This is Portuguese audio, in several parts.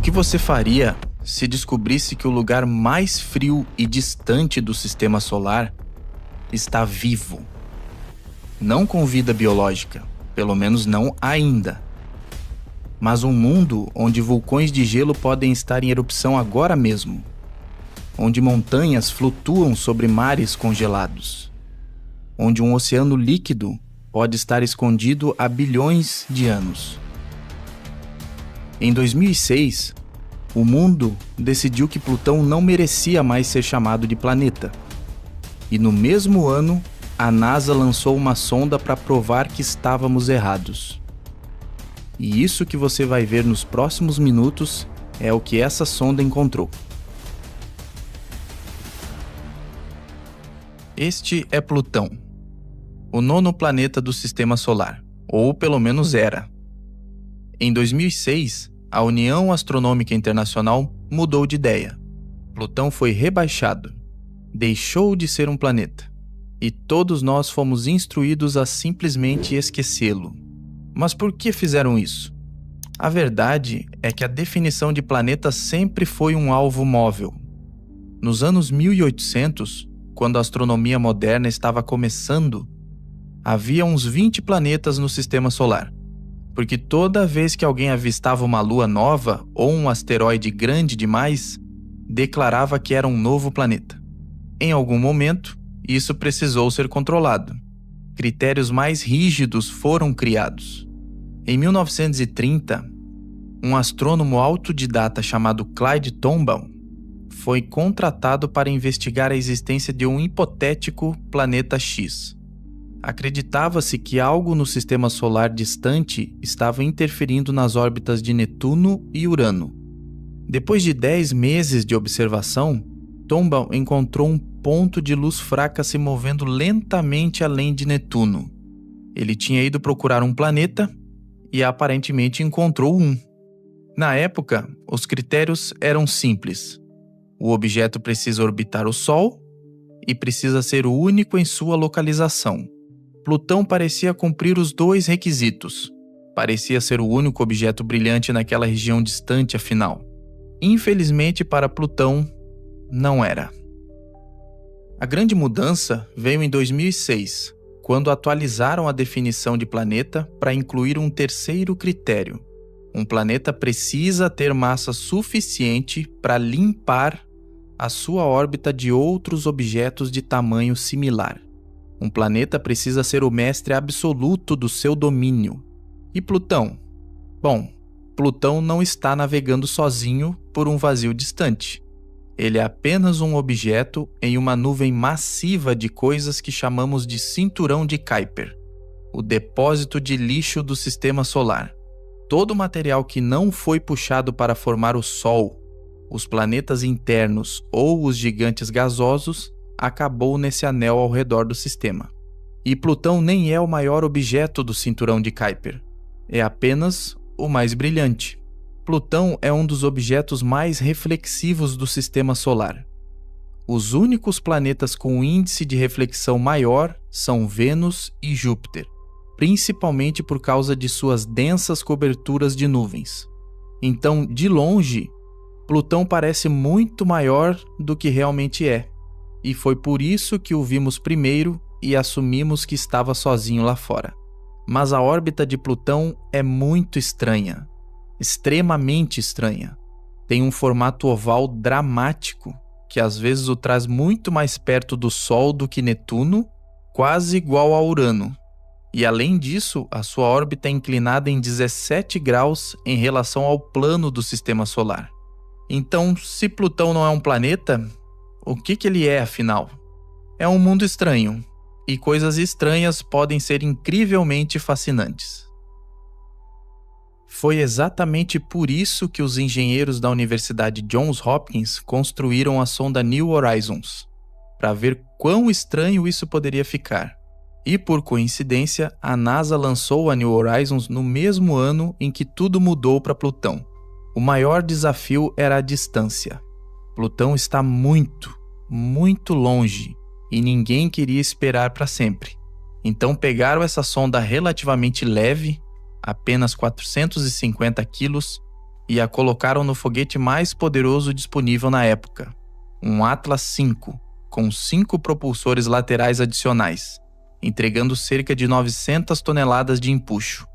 que você faria se descobrisse que o lugar mais frio e distante do sistema solar está vivo? Não com vida biológica, pelo menos não ainda. Mas um mundo onde vulcões de gelo podem estar em erupção agora mesmo. Onde montanhas flutuam sobre mares congelados. Onde um oceano líquido pode estar escondido há bilhões de anos. Em 2006, o mundo decidiu que Plutão não merecia mais ser chamado de planeta. E no mesmo ano, a NASA lançou uma sonda para provar que estávamos errados. E isso que você vai ver nos próximos minutos é o que essa sonda encontrou. Este é Plutão, o 9º planeta do Sistema Solar, ou pelo menos era. Em 2006, a União Astronômica Internacional mudou de ideia. Plutão foi rebaixado, deixou de ser um planeta, e todos nós fomos instruídos a simplesmente esquecê-lo. Mas por que fizeram isso? A verdade é que a definição de planeta sempre foi um alvo móvel. Nos anos 1800, quando a astronomia moderna estava começando, havia uns 20 planetas no sistema solar, porque toda vez que alguém avistava uma lua nova ou um asteroide grande demais, declarava que era um novo planeta. Em algum momento, isso precisou ser controlado. Critérios mais rígidos foram criados. Em 1930, um astrônomo autodidata chamado Clyde Tombaugh foi contratado para investigar a existência de um hipotético planeta X. Acreditava-se que algo no sistema solar distante estava interferindo nas órbitas de Netuno e Urano. Depois de 10 meses de observação, Tombaugh encontrou um ponto de luz fraca se movendo lentamente além de Netuno. Ele tinha ido procurar um planeta e aparentemente encontrou um. Na época, os critérios eram simples. O objeto precisa orbitar o Sol e precisa ser o único em sua localização. Plutão parecia cumprir os 2 requisitos. Parecia ser o único objeto brilhante naquela região distante, afinal. Infelizmente para Plutão, não era. A grande mudança veio em 2006, quando atualizaram a definição de planeta para incluir um terceiro critério. Um planeta precisa ter massa suficiente para limpar a sua órbita de outros objetos de tamanho similar. Um planeta precisa ser o mestre absoluto do seu domínio. E Plutão? Bom, Plutão não está navegando sozinho por um vazio distante. Ele é apenas um objeto em uma nuvem massiva de coisas que chamamos de cinturão de Kuiper, o depósito de lixo do sistema solar. Todo o material que não foi puxado para formar o Sol, os planetas internos ou os gigantes gasosos, acabou nesse anel ao redor do sistema. E Plutão nem é o maior objeto do cinturão de Kuiper. É apenas o mais brilhante. Plutão é um dos objetos mais reflexivos do sistema solar. Os únicos planetas com índice de reflexão maior são Vênus e Júpiter, principalmente por causa de suas densas coberturas de nuvens. Então, de longe, Plutão parece muito maior do que realmente é, e foi por isso que o vimos primeiro e assumimos que estava sozinho lá fora. Mas a órbita de Plutão é muito estranha. Extremamente estranha. Tem um formato oval dramático, que às vezes o traz muito mais perto do Sol do que Netuno, quase igual a Urano. E além disso, a sua órbita é inclinada em 17 graus em relação ao plano do sistema solar. Então, se Plutão não é um planeta, o que ele é, afinal? É um mundo estranho, e coisas estranhas podem ser incrivelmente fascinantes. Foi exatamente por isso que os engenheiros da Universidade Johns Hopkins construíram a sonda New Horizons, para ver quão estranho isso poderia ficar. E por coincidência, a NASA lançou a New Horizons no mesmo ano em que tudo mudou para Plutão. O maior desafio era a distância. Plutão está muito, muito longe e ninguém queria esperar para sempre. Então pegaram essa sonda relativamente leve, apenas 450 quilos, e a colocaram no foguete mais poderoso disponível na época, um Atlas V, com 5 propulsores laterais adicionais, entregando cerca de 900 toneladas de empuxo.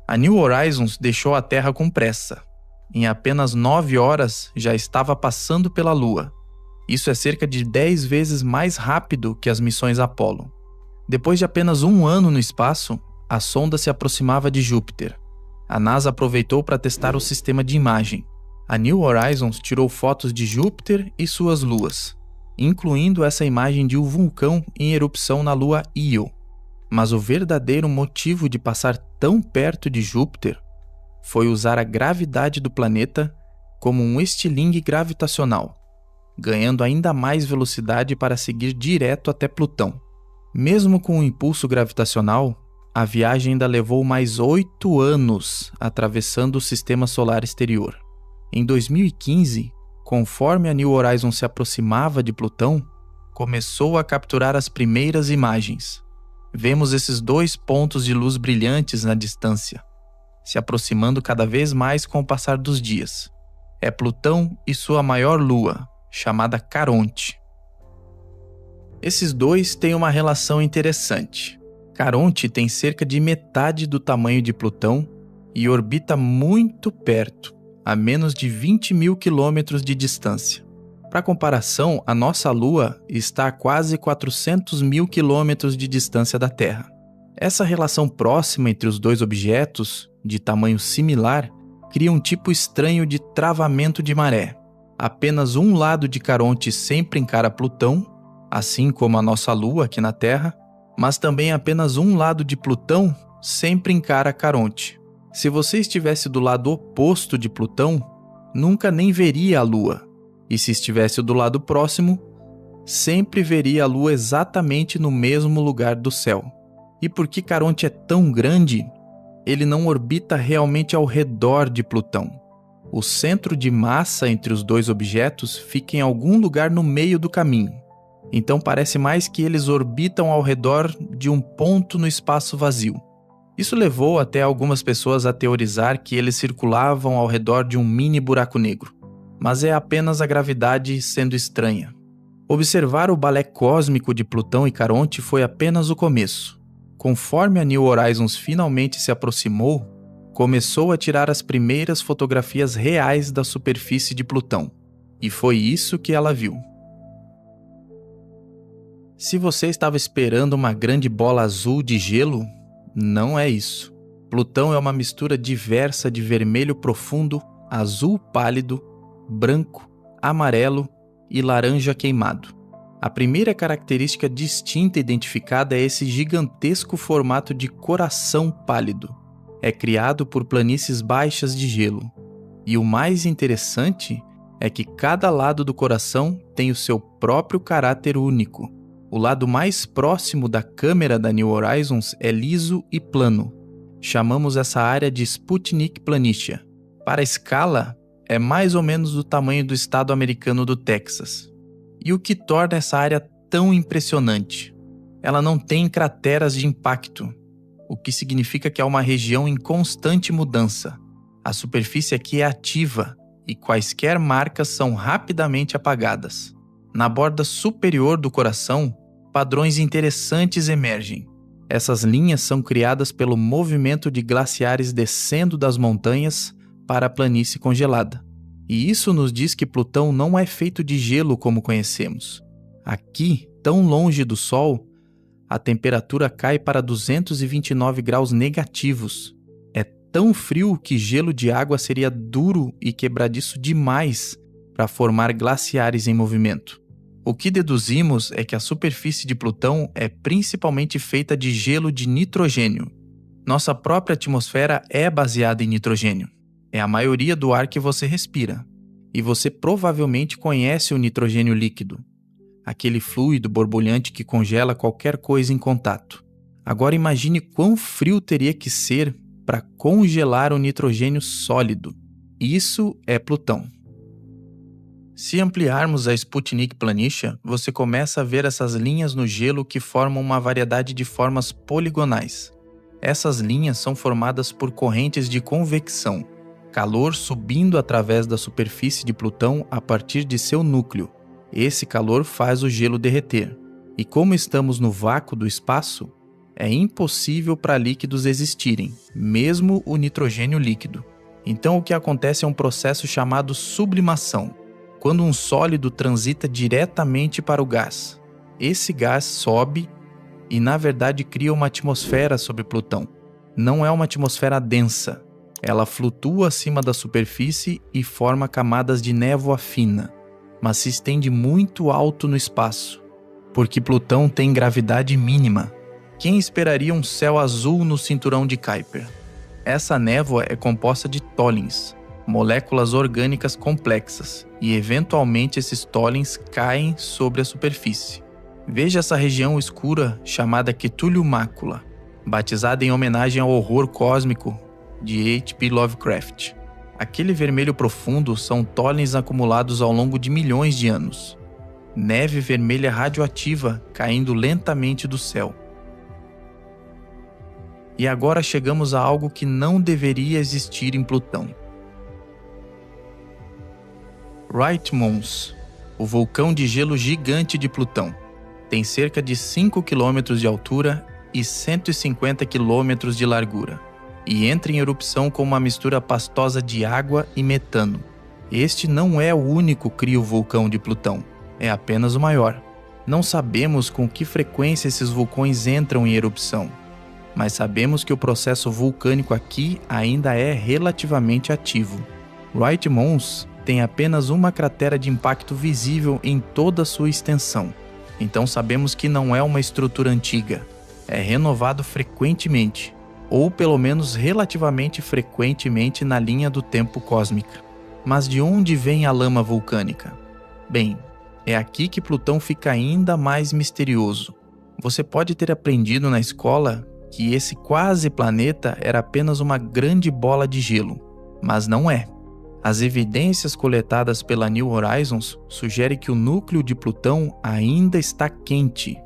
A New Horizons deixou a Terra com pressa. Em apenas 9 horas já estava passando pela Lua. Isso é cerca de 10 vezes mais rápido que as missões Apollo. Depois de apenas 1 ano no espaço, a sonda se aproximava de Júpiter. A NASA aproveitou para testar o sistema de imagem. A New Horizons tirou fotos de Júpiter e suas luas, incluindo essa imagem de um vulcão em erupção na lua Io. Mas o verdadeiro motivo de passar tão perto de Júpiter foi usar a gravidade do planeta como um estilingue gravitacional, ganhando ainda mais velocidade para seguir direto até Plutão. Mesmo com o impulso gravitacional, a viagem ainda levou mais 8 anos atravessando o sistema solar exterior. Em 2015, conforme a New Horizons se aproximava de Plutão, começou a capturar as primeiras imagens. Vemos esses 2 pontos de luz brilhantes na distância, se aproximando cada vez mais com o passar dos dias. É Plutão e sua maior lua, chamada Caronte. Esses 2 têm uma relação interessante. Caronte tem cerca de metade do tamanho de Plutão e orbita muito perto, a menos de 20 mil quilômetros de distância. Para comparação, a nossa Lua está a quase 400 mil quilômetros de distância da Terra. Essa relação próxima entre os 2 objetos, de tamanho similar, cria um tipo estranho de travamento de maré. Apenas um lado de Caronte sempre encara Plutão, assim como a nossa Lua aqui na Terra, mas também apenas um lado de Plutão sempre encara Caronte. Se você estivesse do lado oposto de Plutão, nunca nem veria a Lua. E se estivesse do lado próximo, sempre veria a Lua exatamente no mesmo lugar do céu. E porque Caronte é tão grande, ele não orbita realmente ao redor de Plutão. O centro de massa entre os 2 objetos fica em algum lugar no meio do caminho. Então parece mais que eles orbitam ao redor de um ponto no espaço vazio. Isso levou até algumas pessoas a teorizar que eles circulavam ao redor de um mini buraco negro. Mas é apenas a gravidade sendo estranha. Observar o balé cósmico de Plutão e Caronte foi apenas o começo. Conforme a New Horizons finalmente se aproximou, começou a tirar as primeiras fotografias reais da superfície de Plutão. E foi isso que ela viu. Se você estava esperando uma grande bola azul de gelo, não é isso. Plutão é uma mistura diversa de vermelho profundo, azul pálido, branco, amarelo e laranja queimado. A primeira característica distinta identificada é esse gigantesco formato de coração pálido. É criado por planícies baixas de gelo. E o mais interessante é que cada lado do coração tem o seu próprio caráter único. O lado mais próximo da câmera da New Horizons é liso e plano. Chamamos essa área de Sputnik Planitia. Para a escala, é mais ou menos do tamanho do estado americano do Texas. E o que torna essa área tão impressionante? Ela não tem crateras de impacto, o que significa que é uma região em constante mudança. A superfície aqui é ativa e quaisquer marcas são rapidamente apagadas. Na borda superior do coração, padrões interessantes emergem. Essas linhas são criadas pelo movimento de glaciares descendo das montanhas para a planície congelada. E isso nos diz que Plutão não é feito de gelo como conhecemos. Aqui, tão longe do Sol, a temperatura cai para 229 graus negativos. É tão frio que gelo de água seria duro e quebradiço demais para formar glaciares em movimento. O que deduzimos é que a superfície de Plutão é principalmente feita de gelo de nitrogênio. Nossa própria atmosfera é baseada em nitrogênio. É a maioria do ar que você respira. E você provavelmente conhece o nitrogênio líquido, aquele fluido borbulhante que congela qualquer coisa em contato. Agora imagine quão frio teria que ser para congelar o nitrogênio sólido. Isso é Plutão. Se ampliarmos a Sputnik Planitia, você começa a ver essas linhas no gelo que formam uma variedade de formas poligonais. Essas linhas são formadas por correntes de convecção. calor subindo através da superfície de Plutão a partir de seu núcleo. Esse calor faz o gelo derreter. E como estamos no vácuo do espaço, é impossível para líquidos existirem, mesmo o nitrogênio líquido. Então o que acontece é um processo chamado sublimação, quando um sólido transita diretamente para o gás. Esse gás sobe e, na verdade, cria uma atmosfera sobre Plutão. Não é uma atmosfera densa. Ela flutua acima da superfície e forma camadas de névoa fina, mas se estende muito alto no espaço, porque Plutão tem gravidade mínima. Quem esperaria um céu azul no cinturão de Kuiper? Essa névoa é composta de tólins, moléculas orgânicas complexas, e eventualmente esses tólins caem sobre a superfície. Veja essa região escura chamada Cthulhu Mácula, batizada em homenagem ao horror cósmico de H.P. Lovecraft. Aquele vermelho profundo são tólins acumulados ao longo de milhões de anos. Neve vermelha radioativa caindo lentamente do céu. E agora chegamos a algo que não deveria existir em Plutão. Wright Mons, o vulcão de gelo gigante de Plutão, tem cerca de 5 km de altura e 150 km de largura, e entra em erupção com uma mistura pastosa de água e metano. Este não é o único criovulcão de Plutão, é apenas o maior. Não sabemos com que frequência esses vulcões entram em erupção, mas sabemos que o processo vulcânico aqui ainda é relativamente ativo. Wright Mons tem apenas uma cratera de impacto visível em toda a sua extensão, então sabemos que não é uma estrutura antiga. É renovado frequentemente, ou pelo menos relativamente frequentemente na linha do tempo cósmica. Mas de onde vem a lama vulcânica? Bem, é aqui que Plutão fica ainda mais misterioso. Você pode ter aprendido na escola que esse quase planeta era apenas uma grande bola de gelo, mas não é. As evidências coletadas pela New Horizons sugerem que o núcleo de Plutão ainda está quente,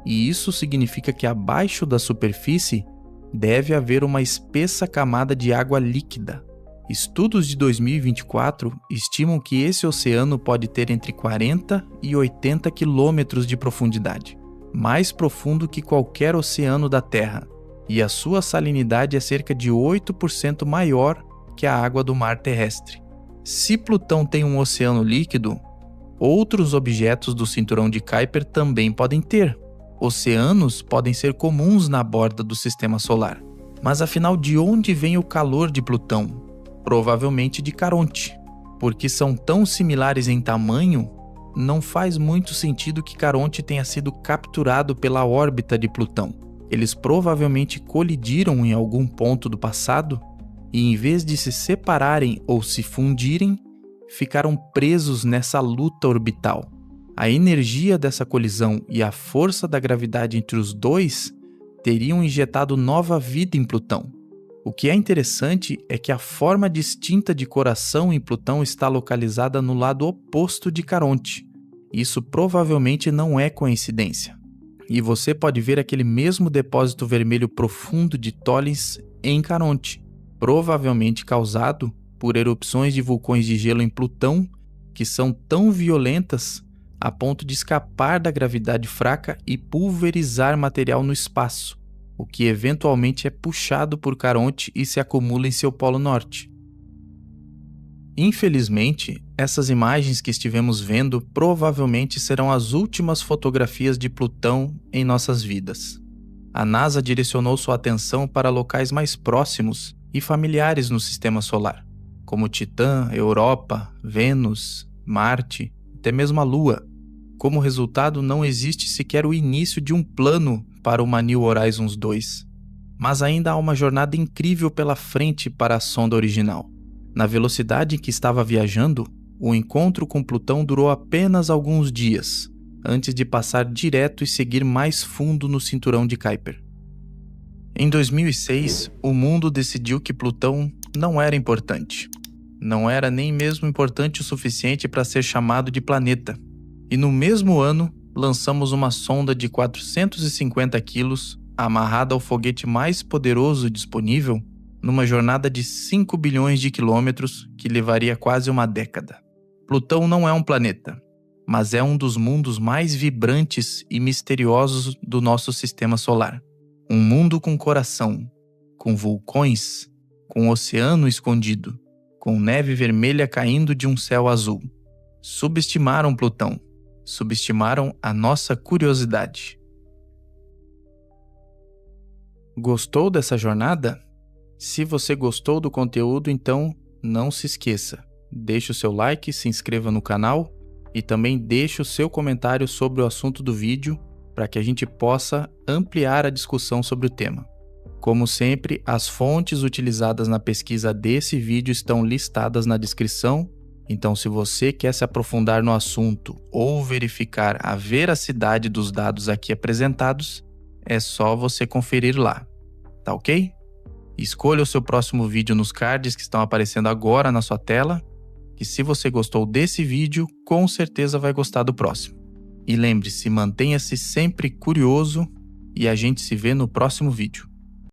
e isso significa que abaixo da superfície deve haver uma espessa camada de água líquida. Estudos de 2024 estimam que esse oceano pode ter entre 40 e 80 quilômetros de profundidade, mais profundo que qualquer oceano da Terra, e a sua salinidade é cerca de 8% maior que a água do mar terrestre. Se Plutão tem um oceano líquido, outros objetos do cinturão de Kuiper também podem ter. Oceanos podem ser comuns na borda do sistema solar. Mas afinal, de onde vem o calor de Plutão? Provavelmente de Caronte. Porque são tão similares em tamanho, não faz muito sentido que Caronte tenha sido capturado pela órbita de Plutão. Eles provavelmente colidiram em algum ponto do passado e, em vez de se separarem ou se fundirem, ficaram presos nessa luta orbital. A energia dessa colisão e a força da gravidade entre os dois teriam injetado nova vida em Plutão. O que é interessante é que a forma distinta de coração em Plutão está localizada no lado oposto de Caronte. Isso provavelmente não é coincidência. E você pode ver aquele mesmo depósito vermelho profundo de tólins em Caronte, provavelmente causado por erupções de vulcões de gelo em Plutão que são tão violentas a ponto de escapar da gravidade fraca e pulverizar material no espaço, o que eventualmente é puxado por Caronte e se acumula em seu polo norte. Infelizmente, essas imagens que estivemos vendo provavelmente serão as últimas fotografias de Plutão em nossas vidas. A NASA direcionou sua atenção para locais mais próximos e familiares no sistema solar, como Titã, Europa, Vênus, Marte, até mesmo a Lua. Como resultado, não existe sequer o início de um plano para uma New Horizons 2. Mas ainda há uma jornada incrível pela frente para a sonda original. Na velocidade em que estava viajando, o encontro com Plutão durou apenas alguns dias, antes de passar direto e seguir mais fundo no cinturão de Kuiper. Em 2006, o mundo decidiu que Plutão não era importante. Não era nem mesmo importante o suficiente para ser chamado de planeta. E no mesmo ano, lançamos uma sonda de 450 quilos, amarrada ao foguete mais poderoso disponível, numa jornada de 5 bilhões de quilômetros que levaria quase uma década. Plutão não é um planeta, mas é um dos mundos mais vibrantes e misteriosos do nosso sistema solar. Um mundo com coração, com vulcões, com oceano escondido, com neve vermelha caindo de um céu azul. Subestimaram Plutão, subestimaram a nossa curiosidade. Gostou dessa jornada? Se você gostou do conteúdo, então não se esqueça. Deixe o seu like, se inscreva no canal e também deixe o seu comentário sobre o assunto do vídeo para que a gente possa ampliar a discussão sobre o tema. Como sempre, as fontes utilizadas na pesquisa desse vídeo estão listadas na descrição, então se você quer se aprofundar no assunto ou verificar a veracidade dos dados aqui apresentados, é só você conferir lá, tá ok? Escolha o seu próximo vídeo nos cards que estão aparecendo agora na sua tela, e se você gostou desse vídeo, com certeza vai gostar do próximo. E lembre-se, mantenha-se sempre curioso e a gente se vê no próximo vídeo.